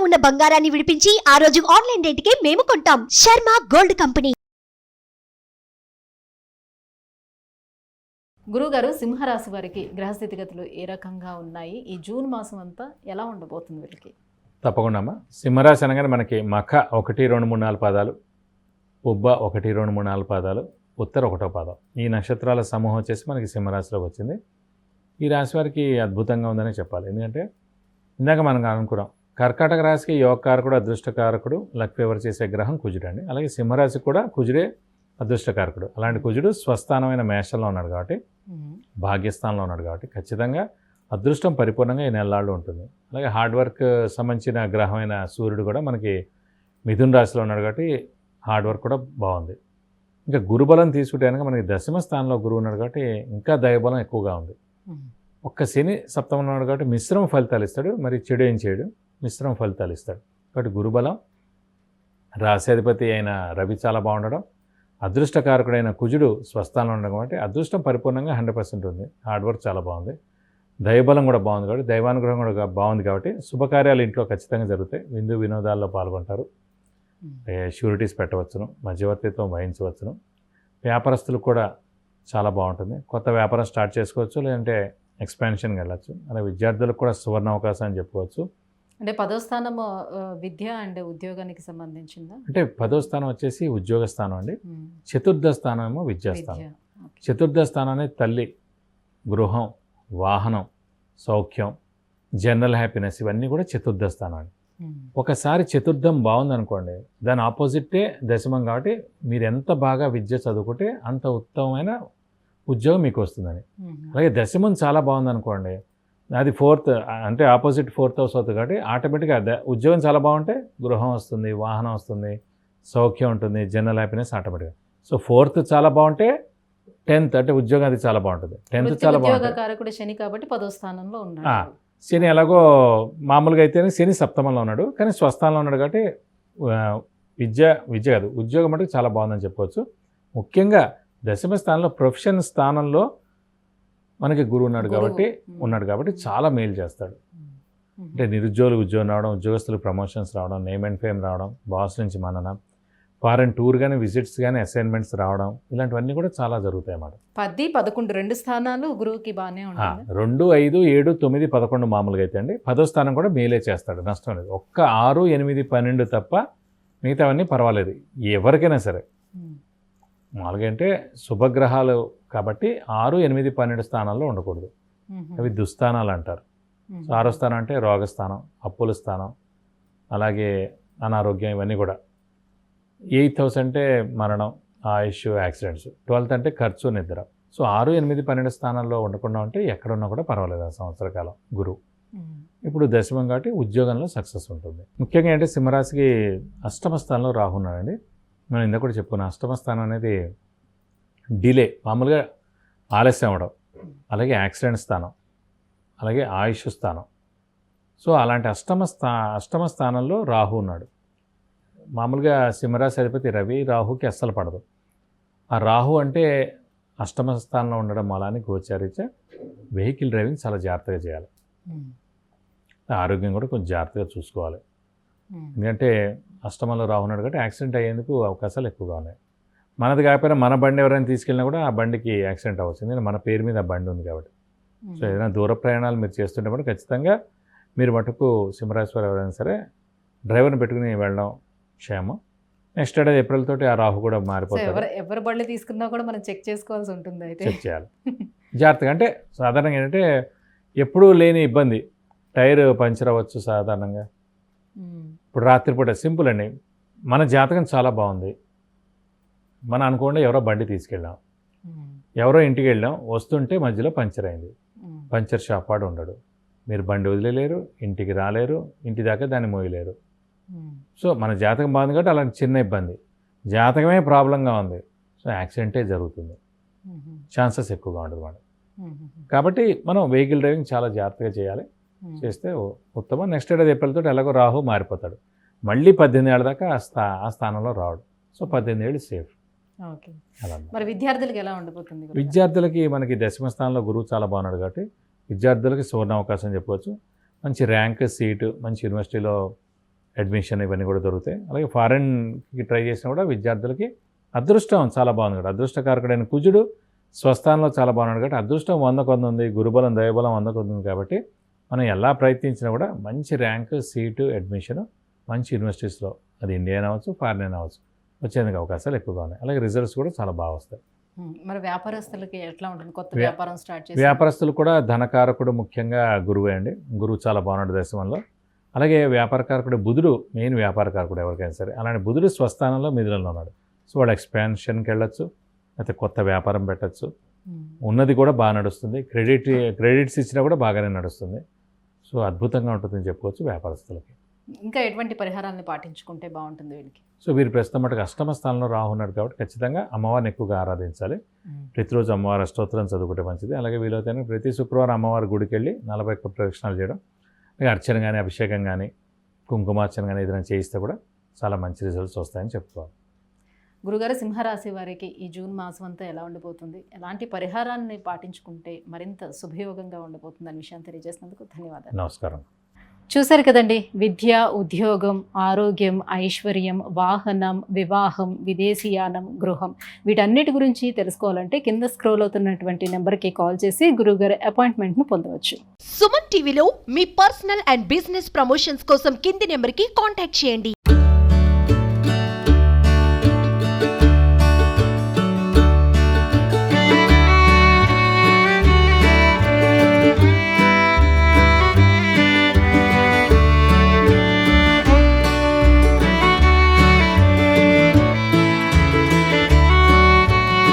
ఉన్న బంగారాన్ని విడిపించి ఆ రోజు ఆన్లైన్ రేటుకే మేము కొంటాం. Sharma gold company. గురుగారు, సింహరాశి వారికి గ్రహస్థితిగతులు ఏ రకంగా ఉన్నాయి? ఈ జూన్ మాసం అంతా ఎలా ఉండబోతుంది వీళ్ళకి? తప్పకుండా అమ్మా. సింహరాశి అనగానే మనకి మఖ 1, 2, 3, 4 పాదాలు, ఉబ్బ 1, 2, 3, 4 పాదాలు, ఉత్తర 1వ పాదం. ఈ నక్షత్రాల సమూహం వచ్చేసి మనకి సింహరాశిలోకి వచ్చింది. ఈ రాశి వారికి అద్భుతంగా ఉందని చెప్పాలి. ఎందుకంటే ఇందాక మనం అనుకున్నాం, కర్కాటక రాశికి యోగకారకుడు, అదృష్టకారకుడు, లక్ ఫేవర్ చేసే గ్రహం కుజుడు అండి. అలాగే సింహరాశి కూడా కుజుడే అదృష్టకారకుడు. అలాంటి కుజుడు స్వస్థానమైన మేషంలో ఉన్నాడు కాబట్టి, భాగ్యస్థానంలో ఉన్నాడు కాబట్టి ఖచ్చితంగా అదృష్టం పరిపూర్ణంగా ఈ నెలలాళ్ళు ఉంటుంది. అలాగే హార్డ్ వర్క్ సంబంధించిన గ్రహమైన సూర్యుడు కూడా మనకి మిథున రాశిలో ఉన్నాడు కాబట్టి హార్డ్ వర్క్ కూడా బాగుంది. ఇంకా గురుబలం తీసుకుంటే కనుక మనకి దశమ స్థానంలో గురువు ఉన్నాడు కాబట్టి ఇంకా దైవబలం ఎక్కువగా ఉంది. ఒక్క శని సప్తమంలో ఉన్నాడు కాబట్టి మిశ్రమ ఫలితాలు ఇస్తాడు. మరి చెడు ఏం చేయడు, మిశ్రమ ఫలితాలు ఇస్తాడు. కాబట్టి గురుబలం, రాశ్యాధిపతి అయిన రవి చాలా బాగుండడం, అదృష్టకారకుడైన కుజుడు స్వస్థానంలో ఉండడం కాబట్టి అదృష్టం పరిపూర్ణంగా 100% ఉంది. హార్డ్ వర్క్ చాలా బాగుంది. దైవబలం కూడా బాగుంది కాబట్టి, దైవానుగ్రహం కూడా బాగుంది కాబట్టి శుభకార్యాలు ఇంట్లో ఖచ్చితంగా జరుగుతాయి. విందు వినోదాల్లో పాల్గొంటారు. షూరిటీస్ పెట్టవచ్చును, మధ్యవర్తిత్వం వహించవచ్చును. వ్యాపారస్తులకు కూడా చాలా బాగుంటుంది. కొత్త వ్యాపారం స్టార్ట్ చేసుకోవచ్చు, లేదంటే ఎక్స్పాన్షన్కి వెళ్ళచ్చు. అలాగే విద్యార్థులకు కూడా సువర్ణ అవకాశం అని చెప్పుకోవచ్చు. అంటే 10వ స్థానము విద్య అండ్ ఉద్యోగానికి సంబంధించిందా? అంటే 10వ స్థానం వచ్చేసి ఉద్యోగ స్థానం అండి. చతుర్థ స్థానం ఏమో విద్యాస్థానం. చతుర్థ స్థానం అనేది తల్లి, గృహం, వాహనం, సౌఖ్యం, జనరల్ హ్యాపీనెస్, ఇవన్నీ కూడా చతుర్థ స్థానం అండి. ఒకసారి చతుర్థం బాగుందనుకోండి, దాని ఆపోజిటే దశమం కాబట్టి మీరు ఎంత బాగా విద్య చదువుకుంటే అంత ఉత్తమమైన ఉద్యోగం మీకు వస్తుందని. అలాగే దశమం చాలా బాగుందనుకోండి, అది 4th అంటే ఆపోజిట్ 4th హౌస్ అవుతుంది కాబట్టి ఆటోమేటిక్గా ఉద్యోగం చాలా బాగుంటే గృహం వస్తుంది, వాహనం వస్తుంది, సౌఖ్యం ఉంటుంది, జనరల్ హ్యాపీనెస్ ఆటోమేటిక్గా. సో 4th చాలా బాగుంటే 10th అంటే ఉద్యోగం అది చాలా బాగుంటుంది. 10th చాలా బాగుంటుంది. శని కాబట్టి 10వ స్థానంలో ఉన్నాడు. శని ఎలాగో మామూలుగా అయితేనే శని సప్తమంలో ఉన్నాడు, కానీ స్వస్థానంలో ఉన్నాడు కాబట్టి విద్య కాదు ఉద్యోగం అంటే చాలా బాగుందని చెప్పవచ్చు. ముఖ్యంగా దశమ స్థానంలో ప్రొఫెషన్ స్థానంలో మనకి గురువు ఉన్నాడు కాబట్టి చాలా మేలు చేస్తాడు. అంటే నిరుద్యోగులకు ఉద్యోగం రావడం, ఉద్యోగస్తులకు ప్రమోషన్స్ రావడం, నేమ్ అండ్ ఫేమ్ రావడం, బాస్ నుంచి మనన, ఫారెన్ టూర్ కానీ విజిట్స్ కానీ అసైన్మెంట్స్ రావడం, ఇలాంటివన్నీ కూడా చాలా జరుగుతాయి అన్నమాట. 10, 11 2 స్థానాలు గురువుకి బాగానే ఉంటాయి. 2, 5, 7, 9, 11 మామూలుగా అయితే అండి. 10వ స్థానం కూడా మేలే చేస్తాడు, నష్టం లేదు. ఒక్క 6, 8, 12 తప్ప మిగతావన్నీ పర్వాలేదు ఎవరికైనా సరే. మామూలుగా అంటే శుభగ్రహాలు కాబట్టి 6, 8, 12 స్థానాల్లో ఉండకూడదు. అవి దుస్థానాలు అంటారు. 6వ స్థానం అంటే రోగస్థానం, అప్పుల స్థానం, అలాగే అనారోగ్యం, ఇవన్నీ కూడా. 8th హౌస్ అంటే మరణం, ఆయుష్, యాక్సిడెంట్స్. 12th అంటే ఖర్చు, నిద్ర. సో 6, 8, 12 స్థానాల్లో ఉండకుండా ఉంటే ఎక్కడున్నా కూడా పర్వాలేదు ఆ సంవత్సర కాలం గురువు. ఇప్పుడు దశమం కాబట్టి ఉద్యోగంలో సక్సెస్ ఉంటుంది. ముఖ్యంగా అంటే సింహరాశికి అష్టమ స్థానంలో రాహు ఉన్నాడండి. మనం ఇందాక కూడా చెప్పుకున్నాం, అష్టమ స్థానం అనేది డిలే, మామూలుగా ఆలస్యం అవ్వడం, అలాగే యాక్సిడెంట్ స్థానం, అలాగే ఆయుష్ స్థానం. సో అలాంటి అష్టమ స్థానంలో రాహు ఉన్నాడు. మామూలుగా సింహరాశి అధిపతి రవి రాహుకి అస్సలు పడదు. ఆ రాహు అంటే అష్టమ స్థానంలో ఉండడం అలానే గోచారీత్యా వెహికల్ డ్రైవింగ్ చాలా జాగ్రత్తగా చేయాలి. ఆరోగ్యం కూడా కొంచెం జాగ్రత్తగా చూసుకోవాలి. ఎందుకంటే అష్టమంలో రాహు ఉన్నాడు కాబట్టి యాక్సిడెంట్ అయ్యేందుకు అవకాశాలు ఎక్కువగా ఉన్నాయి. మనది కాకపోయినా మన బండి ఎవరైనా తీసుకెళ్ళినా కూడా ఆ బండికి యాక్సిడెంట్ అవ్వచ్చు, ఎందుకంటే మన పేరు మీద ఆ బండి ఉంది కాబట్టి. సో ఏదైనా దూర ప్రయాణాలు మీరు చేస్తుంటే కూడా ఖచ్చితంగా మీరు మటుకు సింహరాశి వారు ఎవరైనా సరే డ్రైవర్ని పెట్టుకుని వెళ్ళడం క్షేమం. నెక్స్ట్ ఏప్రిల్ తోటి ఆ రాహు కూడా మారిపోతారు. ఎవరి బండి తీసుకున్నా కూడా మనం చెక్ చేసుకోవాల్సి ఉంటుంది. అయితే చెక్ చేయాలి జాగ్రత్తగా. అంటే సాధారణంగా ఏంటంటే ఎప్పుడూ లేని ఇబ్బంది, టైర్ పంచర్ అవ్వచ్చు సాధారణంగా. ఇప్పుడు రాత్రిపూట సింపుల్ అండి, మన జాతకం చాలా బాగుంది, మనం అనుకోండి ఎవరో బండి తీసుకెళ్ళాం, ఎవరో ఇంటికి వెళ్ళాం, వస్తుంటే మధ్యలో పంచర్ అయింది. పంచర్ షాప్ వాడు ఉండడు, మీరు బండి వదిలేలేరు, ఇంటికి రాలేరు, ఇంటి దాకా దాన్ని మోయలేరు. సో మన జాతకం బాగుంది కాబట్టి అలాంటి చిన్న ఇబ్బంది, జాతకమే ప్రాబ్లంగా ఉంది, సో యాక్సిడెంటే జరుగుతుంది, ఛాన్సెస్ ఎక్కువగా ఉంటుంది మేడం. కాబట్టి మనం వెహికల్ డ్రైవింగ్ చాలా జాగ్రత్తగా చేయాలి, చేస్తే ఉత్తమం. నెక్స్ట్ ఏప్రిల్ తోటి ఎలాగో రాహు మారిపోతాడు, మళ్ళీ 18 ఏళ్ళ దాకా ఆ స్థానంలో రావడం. సో 18 ఏళ్ళు సేఫ్. మరి విద్యార్థులకి ఎలా ఉండబోతుంది? విద్యార్థులకి మనకి దశమ స్థానంలో గురువు చాలా బాగున్నాడు కాబట్టి విద్యార్థులకి సువర్ణ అవకాశం చెప్పవచ్చు. మంచి ర్యాంక్, సీటు, మంచి యూనివర్సిటీలో అడ్మిషన్ ఇవన్నీ కూడా దొరుకుతాయి. అలాగే ఫారెన్కి ట్రై చేసినా కూడా విద్యార్థులకి అదృష్టం చాలా బాగుంది కాబట్టి అదృష్టకారకుడైన కుజుడు స్వస్థానంలో చాలా బాగున్నాడు కాబట్టి అదృష్టం 100కు 100 ఉంది, గురుబలం దైవబలం 100కు 100 ఉంది కాబట్టి మనం ఎలా ప్రయత్నించినా కూడా మంచి ర్యాంకు, సీటు, అడ్మిషన్ మంచి యూనివర్సిటీస్లో అది ఇండియన్ అవ్వచ్చు, ఫారిన్ అవ్వచ్చు వచ్చేందుకు అవకాశాలు ఎక్కువగా ఉన్నాయి. అలాగే రిజల్ట్స్ కూడా చాలా బాగా వస్తాయి. మరి వ్యాపారస్తులకి ఎట్లా ఉంటుంది? కొత్త వ్యాపారం స్టార్ట్ చేసి వ్యాపారస్తులు కూడా ధనకారకుడు ముఖ్యంగా గురువే అండి. గురువు చాలా బాగున్నాడు దశమంలో. అలాగే వ్యాపారకారకుడు బుధుడు మెయిన్ వ్యాపారకారకుడు ఎవరికైనా సరే. అలాంటి బుధుడు స్వస్థానంలో మిథునంలో ఉన్నాడు. సో వాడు ఎక్స్పాన్షన్కి వెళ్ళొచ్చు, అయితే కొత్త వ్యాపారం పెట్టచ్చు. ఉన్నది కూడా బాగా నడుస్తుంది. క్రెడిట్స్ ఇచ్చినా కూడా బాగానే నడుస్తుంది. సో అద్భుతంగా ఉంటుందని చెప్పుకోవచ్చు వ్యాపారస్తులకి. ఇంకా ఎటువంటి పరిహారాన్ని పాటించుకుంటే బాగుంటుంది వీళ్ళకి? సో వీరు ప్రస్తుతం మటుకు అష్టమ స్థానంలో రాహు ఉన్నాడు కాబట్టి ఖచ్చితంగా అమ్మవారిని ఎక్కువగా ఆరాధించాలి. ప్రతిరోజు అమ్మవారి అష్టోత్తరం చదువుకుంటే మంచిది. అలాగే వీలైతే ప్రతి శుక్రవారం అమ్మవారి గుడికి వెళ్ళి 41 ప్రదక్షిణాలు చేయడం, అలాగే అర్చన కానీ, అభిషేకం కానీ, కుంకుమార్చన కానీ ఏదైనా చేయిస్తే కూడా చాలా మంచి రిజల్ట్స్ వస్తాయని చెప్పుకోవాలి. గురుగారు, సింహరాశి వారికి ఈ జూన్ మాసం అంతా ఎలా ఉండిపోతుంది? ఎలాంటి పరిహారాన్ని పాటించుకుంటే మరింత శుభయోగంగా ఉండిపోతుంది అనే విషయాన్ని తెలియజేసినందుకు ధన్యవాదాలు. నమస్కారం. చూశారు కదండి, విద్య, ఉద్యోగం, ఆరోగ్యం, ఐశ్వర్యం, వాహనం, వివాహం, విదేశీయానం, గృహం వీటన్నిటి గురించి తెలుసుకోవాలంటే కింద స్క్రోల్ అవుతున్నటువంటి నెంబర్కి కాల్ చేసి గురువుగారి అపాయింట్మెంట్ను పొందవచ్చు. సుమన్ టీవీలో మీ పర్సనల్ అండ్ బిజినెస్ ప్రమోషన్స్ కోసం కింది నెంబర్కి కాంటాక్ట్ చేయండి.